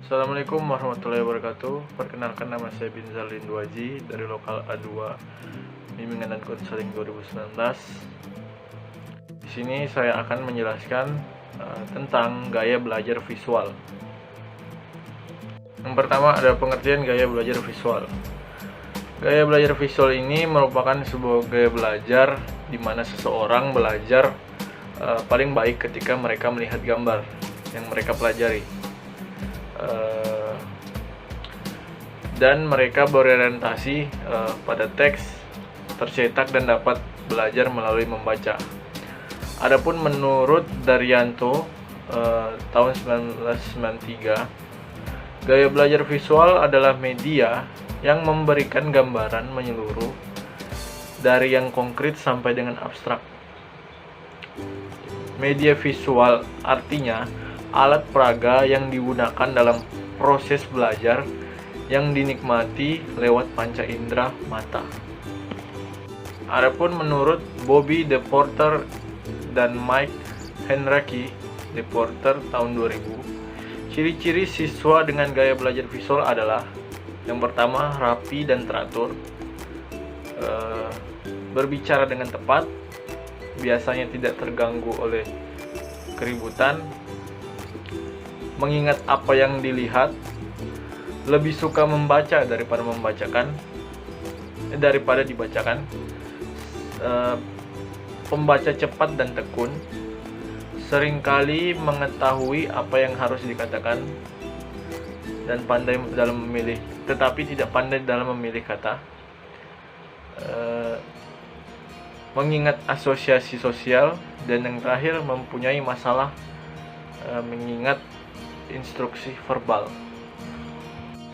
Assalamualaikum warahmatullahi wabarakatuh. Perkenalkan, nama saya Binzal Linduaji dari Lokal A2 Bimbingan dan Konseling 2019. Di sini saya akan menjelaskan tentang gaya belajar visual. Yang pertama ada pengertian gaya belajar visual. Gaya belajar visual ini merupakan sebuah gaya belajar di mana seseorang belajar paling baik ketika mereka melihat gambar yang mereka pelajari. Dan mereka berorientasi pada teks tercetak dan dapat belajar melalui membaca. Adapun menurut Daryanto tahun 1993, gaya belajar visual adalah media yang memberikan gambaran menyeluruh dari yang konkret sampai dengan abstrak. Media visual artinya alat peraga yang digunakan dalam proses belajar yang dinikmati lewat panca indera mata. Adapun menurut Bobby DePorter dan Mike Henrique DePorter tahun 2000, ciri-ciri siswa dengan gaya belajar visual adalah: yang pertama, rapi dan teratur, berbicara dengan tepat, biasanya tidak terganggu oleh keributan, mengingat apa yang dilihat, lebih suka membaca daripada dibacakan, pembaca cepat dan tekun, seringkali mengetahui apa yang harus dikatakan, dan pandai dalam memilih, tetapi tidak pandai dalam memilih kata, mengingat asosiasi sosial, dan yang terakhir mempunyai masalah mengingat instruksi verbal.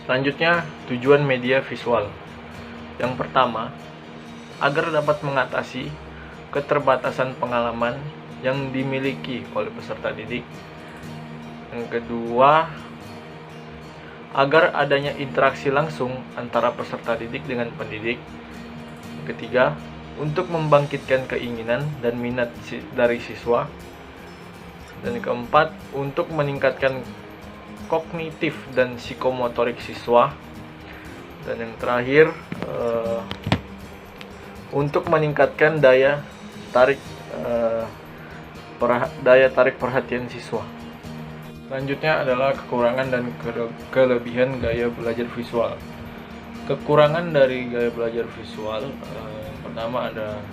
Selanjutnya, tujuan media visual. Yang pertama, agar dapat mengatasi keterbatasan pengalaman yang dimiliki oleh peserta didik. Yang kedua, agar adanya interaksi langsung antara peserta didik dengan pendidik. Yang ketiga, untuk membangkitkan keinginan dan minat dari siswa. Dan yang keempat, untuk meningkatkan kognitif dan psikomotorik siswa. Dan yang terakhir, untuk meningkatkan daya tarik perhatian siswa. Selanjutnya adalah kekurangan dan kelebihan gaya belajar visual. Kekurangan dari gaya belajar visual, yang pertama ada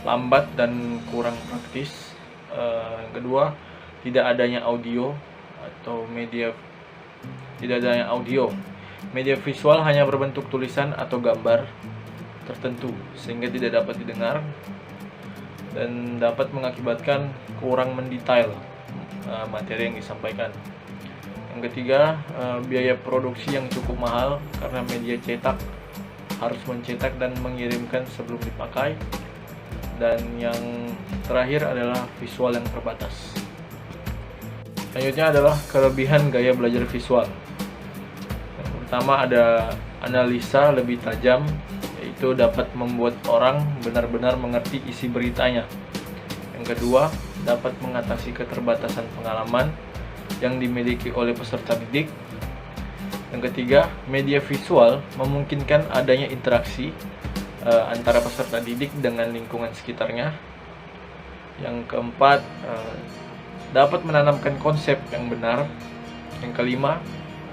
lambat dan kurang praktis. Yang kedua, tidak adanya audio. Media visual hanya berbentuk tulisan atau gambar tertentu sehingga tidak dapat didengar dan dapat mengakibatkan kurang mendetail materi yang disampaikan. Yang ketiga, biaya produksi yang cukup mahal karena media cetak harus mencetak dan mengirimkan sebelum dipakai. Dan yang terakhir adalah visual yang terbatas. Selanjutnya adalah kelebihan gaya belajar visual. Yang pertama ada analisa lebih tajam, yaitu dapat membuat orang benar-benar mengerti isi beritanya. Yang kedua, dapat mengatasi keterbatasan pengalaman yang dimiliki oleh peserta didik. Yang ketiga, media visual memungkinkan adanya interaksi antara peserta didik dengan lingkungan sekitarnya. Yang keempat, dapat menanamkan konsep yang benar. Yang kelima,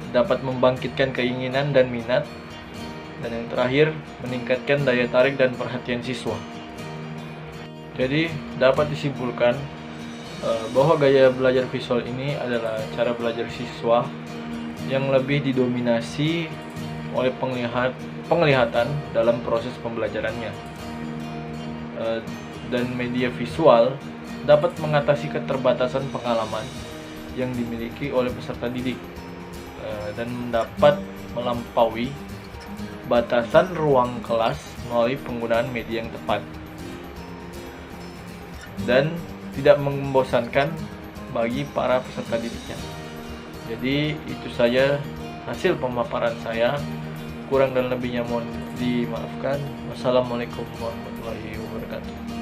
dapat membangkitkan keinginan dan minat. Dan yang terakhir, meningkatkan daya tarik dan perhatian siswa. Jadi dapat disimpulkan bahwa gaya belajar visual ini adalah cara belajar siswa yang lebih didominasi oleh penglihatan dalam proses pembelajarannya. Dan media visual dapat mengatasi keterbatasan pengalaman yang dimiliki oleh peserta didik dan dapat melampaui batasan ruang kelas melalui penggunaan media yang tepat dan tidak membosankan bagi para peserta didiknya. Jadi itu saja hasil pemaparan saya. Kurang dan lebihnya mohon dimaafkan. Wassalamualaikum warahmatullahi wabarakatuh.